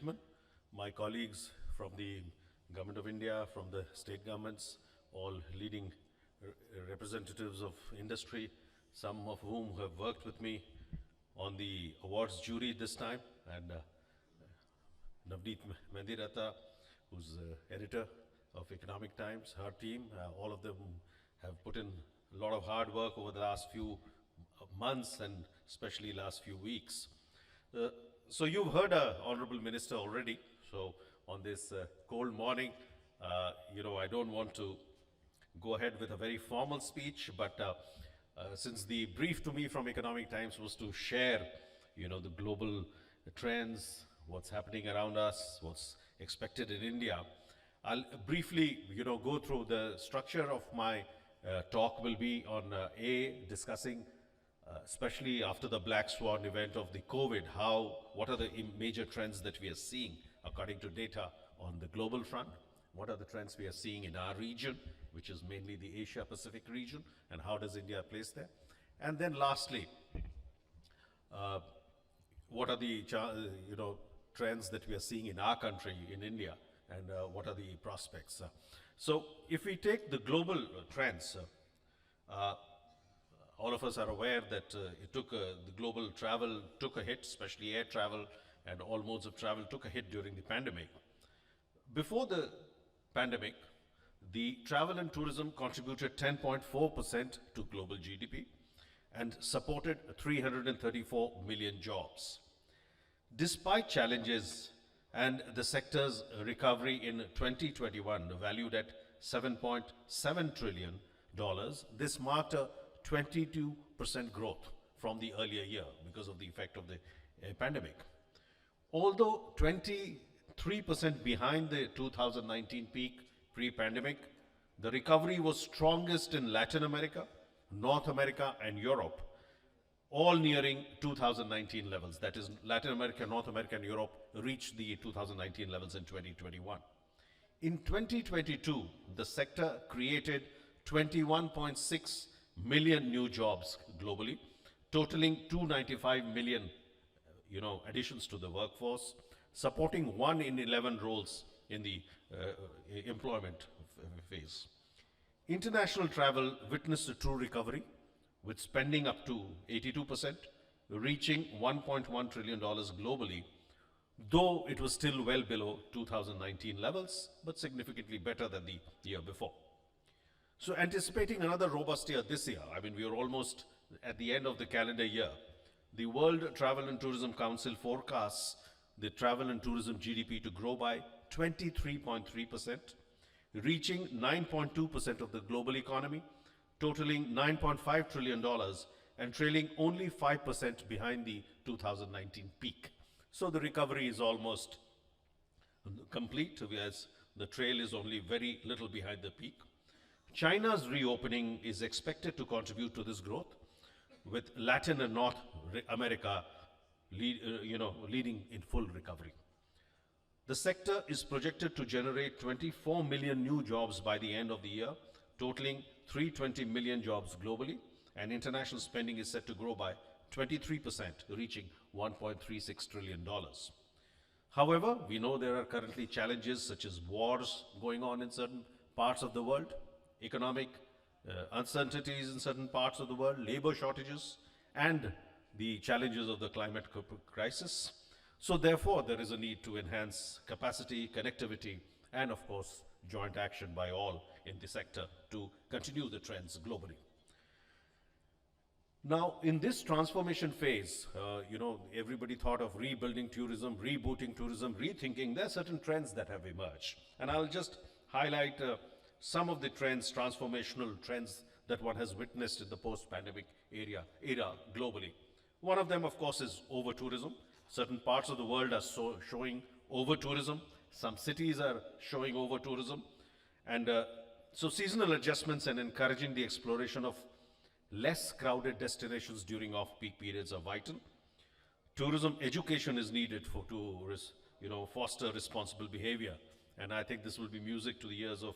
gentlemen, my colleagues from the Government of India, from the state governments, all leading representatives of industry, some of whom have worked with me on the awards jury this time, and Navneet Mendirata, who's editor of Economic Times, her team, all of them have put in a lot of hard work over the last few months and especially last few weeks. So you've heard Honorable Minister already. So on this cold morning, I don't want to go ahead with a very formal speech, but since the brief to me from Economic Times was to share, the global trends, what's happening around us, what's expected in India, I'll briefly, go through the structure of my talk will be on discussing, especially after the Black Swan event of the COVID, what are the major trends that we are seeing according to data on the global front? What are the trends we are seeing in our region, which is mainly the Asia-Pacific region, and how does India place there? And then lastly, what are the trends that we are seeing in our country, in India, and what are the prospects? So if we take the global trends, all of us are aware that the global travel took a hit, especially air travel and all modes of travel took a hit during the pandemic. Before the pandemic, the travel and tourism contributed 10.4% to global GDP and supported 334 million jobs. Despite challenges and the sector's recovery in 2021, valued at $7.7 trillion, this marked a 22% growth from the earlier year because of the effect of the pandemic. Although 23% behind the 2019 peak pre-pandemic, the recovery was strongest in Latin America, North America, and Europe, all nearing 2019 levels. That is, Latin America, North America, and Europe reached the 2019 levels in 2021. In 2022, the sector created 21.6 million new jobs globally, totaling 295 million, additions to the workforce, supporting 1 in 11 roles in the employment phase. International travel witnessed a true recovery, with spending up to 82%, reaching $1.1 trillion globally, though it was still well below 2019 levels, but significantly better than the year before. So anticipating another robust year this year, we are almost at the end of the calendar year, the World Travel and Tourism Council forecasts the travel and tourism GDP to grow by 23.3%, reaching 9.2% of the global economy, totaling $9.5 trillion and trailing only 5% behind the 2019 peak. So the recovery is almost complete, whereas the trail is only very little behind the peak. China's reopening is expected to contribute to this growth, with Latin and North America leading in full recovery. The sector is projected to generate 24 million new jobs by the end of the year, totaling 320 million jobs globally, and international spending is set to grow by 23%, reaching $1.36 trillion. However, we know there are currently challenges such as wars going on in certain parts of the world, economic uncertainties in certain parts of the world, labor shortages, and the challenges of the climate crisis. So therefore, there is a need to enhance capacity, connectivity, and of course, joint action by all in the sector to continue the trends globally. Now, in this transformation phase, everybody thought of rebuilding tourism, rebooting tourism, rethinking. There are certain trends that have emerged. And I'll just highlight some of the trends, transformational trends that one has witnessed in the post-pandemic era globally. One of them, of course, is over-tourism. Certain parts of the world are showing over-tourism. Some cities are showing over-tourism. And so seasonal adjustments and encouraging the exploration of less crowded destinations during off-peak periods are vital. Tourism education is needed to foster responsible behavior. And I think this will be music to the ears of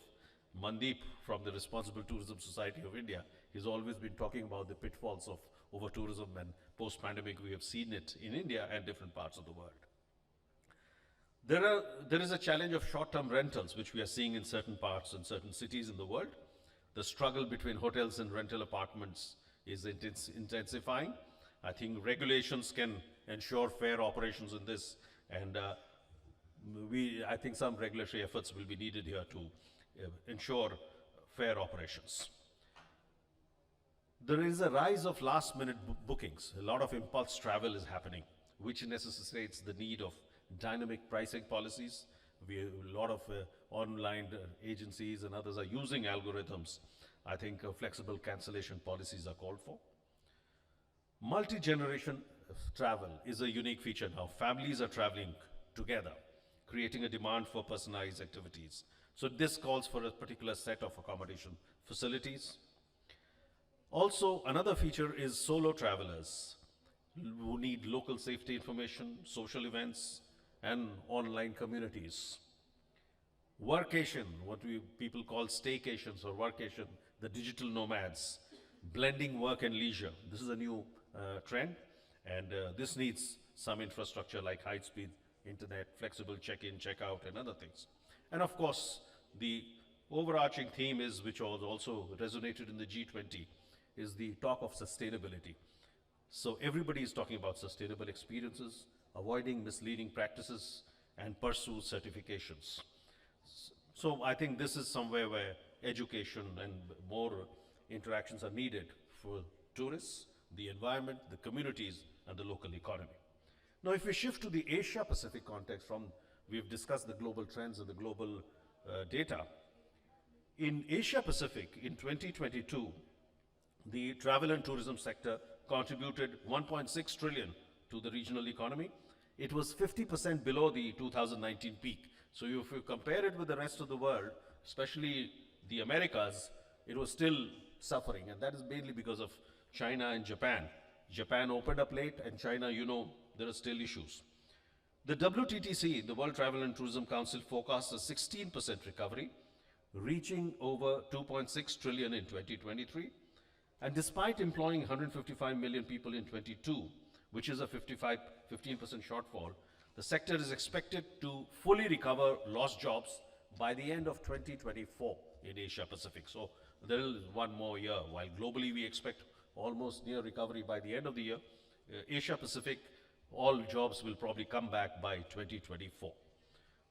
Mandeep from the Responsible Tourism Society of India. He's always been talking about the pitfalls of over-tourism, and post-pandemic we have seen it in India and different parts of the world. There is a challenge of short-term rentals, which we are seeing in certain parts and certain cities in the world. The struggle between hotels and rental apartments is intensifying. I think regulations can ensure fair operations in this, and I think some regulatory efforts will be needed here to ensure fair operations. There is a rise of last-minute bookings. A lot of impulse travel is happening, which necessitates the need of dynamic pricing policies. A lot of online agencies and others are using algorithms. I think flexible cancellation policies are called for. Multi-generation travel is a unique feature now. Families are traveling together, creating a demand for personalized activities. So this calls for a particular set of accommodation facilities. Also, another feature is solo travelers who need local safety information, social events, and online communities. Workation, what people call staycations or workation, the digital nomads, blending work and leisure. This is a new trend, and this needs some infrastructure like high-speed internet, flexible check-in, check-out, and other things. And of course, the overarching theme is, which was also resonated in the G20, is the talk of sustainability. So everybody is talking about sustainable experiences, avoiding misleading practices, and pursue certifications. So I think this is somewhere where education and more interactions are needed for tourists, the environment, the communities, and the local economy. Now, if we shift to the Asia-Pacific context we've discussed the global trends and the global data. In Asia-Pacific, in 2022, the travel and tourism sector contributed 1.6 trillion to the regional economy. It was 50% below the 2019 peak. So if you compare it with the rest of the world, especially the Americas, it was still suffering, and that is mainly because of China and Japan. Japan opened up late, and China, there are still issues. The WTTC, the World Travel and Tourism Council, forecasts a 16% recovery, reaching over 2.6 trillion in 2023. And despite employing 155 million people in 22, which is a 15% shortfall, the sector is expected to fully recover lost jobs by the end of 2024 in Asia Pacific. So there is one more year. While globally we expect almost near recovery by the end of the year, Asia Pacific, all jobs will probably come back by 2024.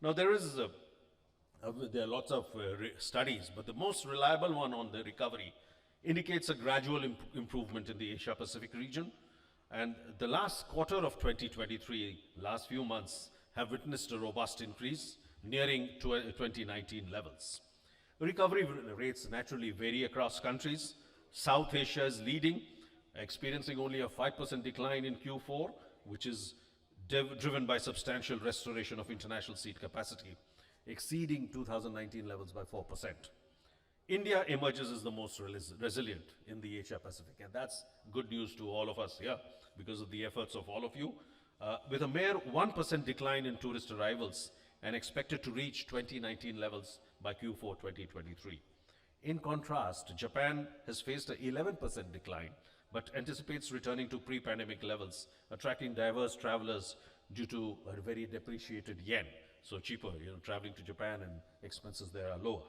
Now there are lots of studies, but the most reliable one on the recovery indicates a gradual improvement in the Asia Pacific region. And the last quarter of 2023, last few months, have witnessed a robust increase, nearing 2019 levels. Recovery rates naturally vary across countries. South Asia is leading, experiencing only a 5% decline in Q4, which is driven by substantial restoration of international seat capacity, exceeding 2019 levels by 4%. India emerges as the most resilient in the Asia Pacific, and that's good news to all of us here because of the efforts of all of you. With a mere 1% decline in tourist arrivals and expected to reach 2019 levels by Q4 2023. In contrast, Japan has faced an 11% decline, but anticipates returning to pre-pandemic levels, attracting diverse travelers due to a very depreciated yen. So cheaper, traveling to Japan, and expenses there are lower.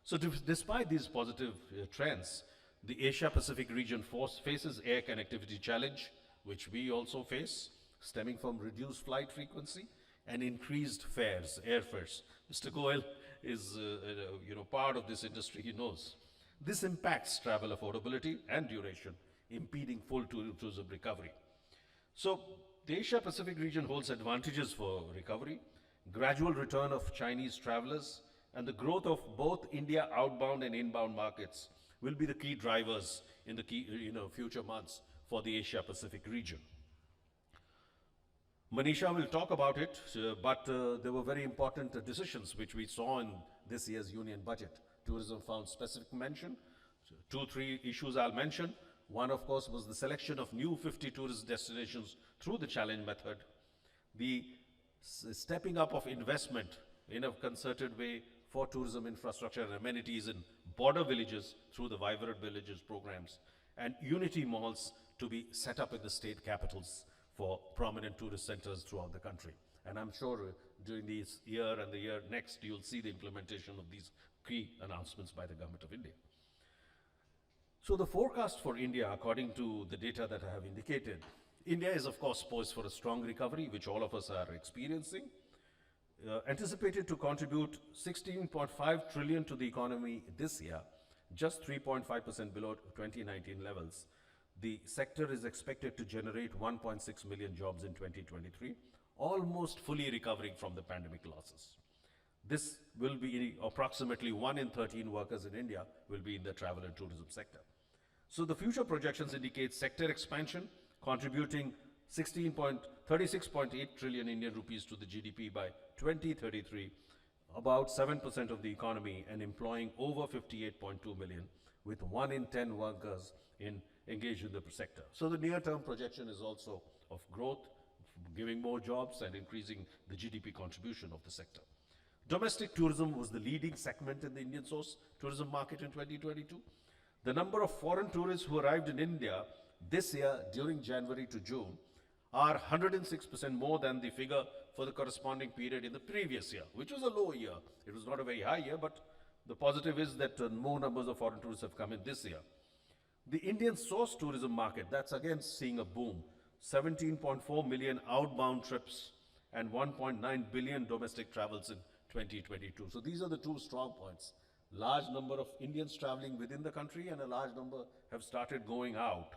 So despite these positive trends, the Asia-Pacific region faces air connectivity challenge, which we also face, stemming from reduced flight frequency and increased airfares. Mr. Goel is part of this industry, he knows. This impacts travel affordability and duration, impeding full tourism recovery. So the Asia-Pacific region holds advantages for recovery, gradual return of Chinese travelers, and the growth of both India outbound and inbound markets will be the key drivers in the future months for the Asia-Pacific region. Manisha will talk about it, but there were very important decisions which we saw in this year's union budget. Tourism found specific mention. 2-3 issues I'll mention. One, of course, was the selection of new 50 tourist destinations through the challenge method. The stepping up of investment in a concerted way for tourism infrastructure and amenities in border villages through the Vibrant Villages programs, and unity malls to be set up in the state capitals for prominent tourist centers throughout the country. And I'm sure during this year and the year next, you'll see the implementation of these key announcements by the Government of India. So the forecast for India, according to the data that I have indicated, India is of course poised for a strong recovery, which all of us are experiencing. Anticipated to contribute 16.5 trillion to the economy this year, just 3.5% below 2019 levels. The sector is expected to generate 1.6 million jobs in 2023, almost fully recovering from the pandemic losses. This will be approximately 1 in 13 workers in India will be in the travel and tourism sector. So the future projections indicate sector expansion, contributing 36.8 trillion Indian rupees to the GDP by 2033, about 7% of the economy, and employing over 58.2 million, with 1 in 10 workers engaged in the sector. So the near-term projection is also of growth, giving more jobs and increasing the GDP contribution of the sector. Domestic tourism was the leading segment in the Indian source tourism market in 2022. The number of foreign tourists who arrived in India this year during January to June are 106% more than the figure for the corresponding period in the previous year, which was a low year. It was not a very high year, but the positive is that more numbers of foreign tourists have come in this year. The Indian source tourism market, that's again seeing a boom. 17.4 million outbound trips and 1.9 billion domestic travels in 2022. So these are the two strong points. Large number of Indians traveling within the country and a large number have started going out.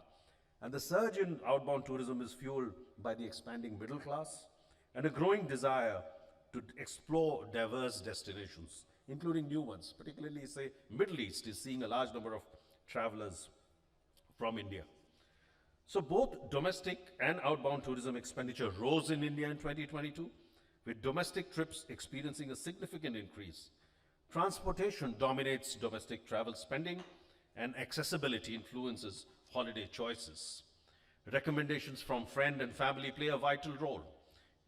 And the surge in outbound tourism is fueled by the expanding middle class and a growing desire to explore diverse destinations, including new ones. Particularly, say, Middle East is seeing a large number of travelers from India. So both domestic and outbound tourism expenditure rose in India in 2022, with domestic trips experiencing a significant increase. Transportation dominates domestic travel spending, and accessibility influences holiday choices. Recommendations from friend and family play a vital role,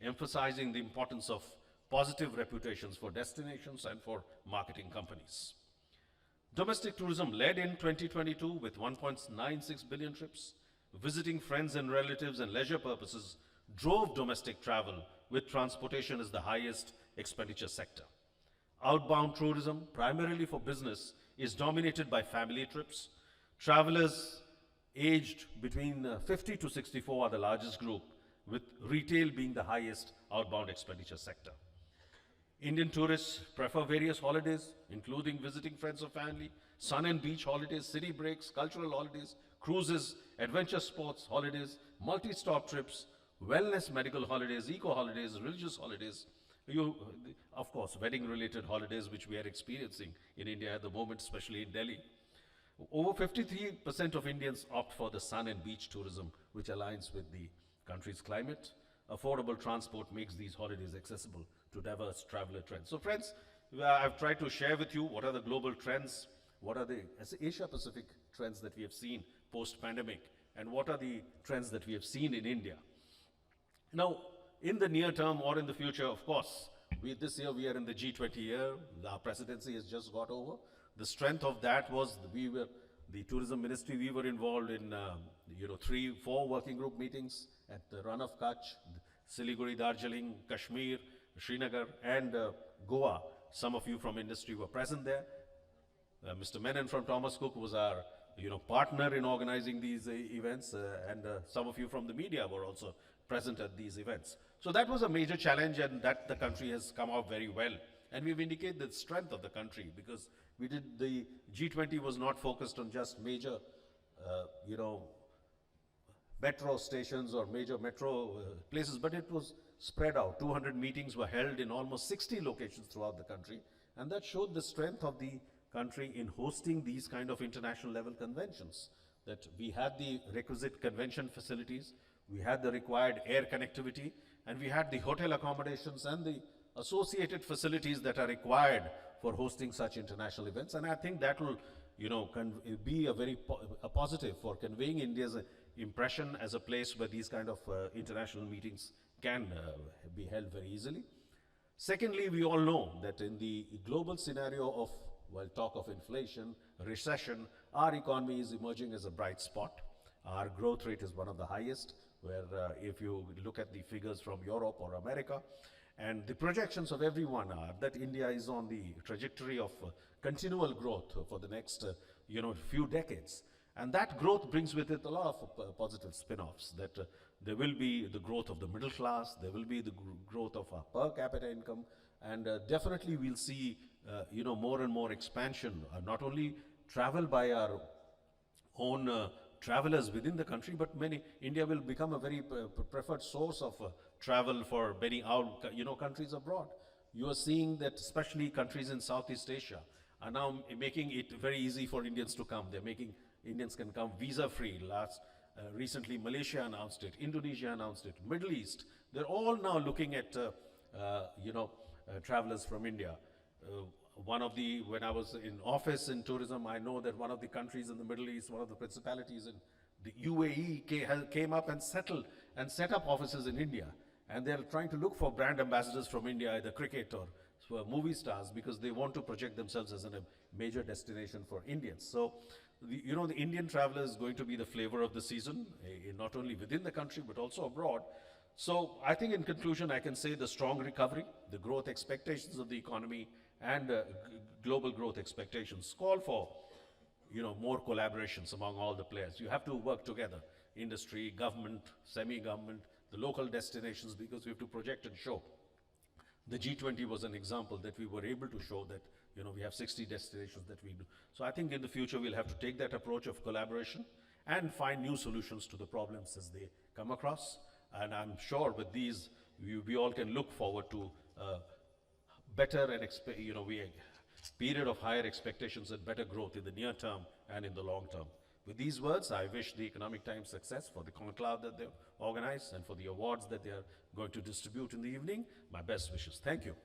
emphasizing the importance of positive reputations for destinations and for marketing companies. Domestic tourism led in 2022 with 1.96 billion trips. Visiting friends and relatives and leisure purposes drove domestic travel, with transportation as the highest expenditure sector. Outbound tourism, primarily for business, is dominated by family trips. Travelers aged between 50 to 64 are the largest group, with retail being the highest outbound expenditure sector. Indian tourists prefer various holidays, including visiting friends or family, sun and beach holidays, city breaks, cultural holidays, cruises, adventure sports holidays, multi-stop trips, wellness medical holidays, eco holidays, religious holidays, of course, wedding-related holidays, which we are experiencing in India at the moment, especially in Delhi. Over 53% of Indians opt for the sun and beach tourism, which aligns with the country's climate. Affordable transport makes these holidays accessible to diverse traveler trends. So friends, I've tried to share with you what are the global trends, what are the Asia-Pacific trends that we have seen post-pandemic, and what are the trends that we have seen in India. Now, in the near term or in the future, of course, this year we are in the G20 year. Our presidency has just got over. The strength of that was the tourism ministry, we were involved in 3-4 working group meetings at the Run of Kutch, Siliguri, Darjeeling, Kashmir, Srinagar, and Goa. Some of you from industry were present there. Mr. Menon from Thomas Cook was our partner in organizing these events, and some of you from the media were also present at these events. So that was a major challenge, and that the country has come out very well. And we've indicated the strength of the country, because the G20 was not focused on just major, metro stations or major metro places, but it was spread out. 200 meetings were held in almost 60 locations throughout the country, and that showed the strength of the country in hosting these kind of international level conventions. That we had the requisite convention facilities, we had the required air connectivity, and we had the hotel accommodations and the associated facilities that are required for hosting such international events. And I think that will be a positive for conveying India's impression as a place where these kind of international meetings can be held very easily. Secondly, we all know that in the global scenario of, talk of inflation, recession, our economy is emerging as a bright spot. Our growth rate is one of the highest. where if you look at the figures from Europe or America, and the projections of everyone are that India is on the trajectory of continual growth for the next, few decades. And that growth brings with it a lot of positive spin-offs, that there will be the growth of the middle class, there will be the growth of our per capita income, and definitely we'll see, more and more expansion, not only travel by our own travelers within the country, but India will become a very preferred source of travel for many countries abroad. You are seeing that especially countries in Southeast Asia are now making it very easy for Indians to come. Indians can come visa-free. Recently Malaysia announced it, Indonesia announced it, Middle East. They're all now looking at, travelers from India. When I was in office in tourism, I know that one of the countries in the Middle East, one of the principalities in the UAE came up and settled and set up offices in India. And they're trying to look for brand ambassadors from India, either cricket or movie stars, because they want to project themselves as a major destination for Indians. So, the Indian traveler is going to be the flavor of the season, not only within the country, but also abroad. So, I think in conclusion, I can say the strong recovery, the growth expectations of the economy, and global growth expectations call for, more collaborations among all the players. You have to work together, industry, government, semi-government, the local destinations, because we have to project and show. The G20 was an example that we were able to show that, we have 60 destinations that we do. So I think in the future we'll have to take that approach of collaboration and find new solutions to the problems as they come across. And I'm sure with these, we all can look forward to better and period of higher expectations and better growth in the near term and in the long term. With these words, I wish the Economic Times success for the conclave that they've organized and for the awards that they are going to distribute in the evening. My best wishes. Thank you.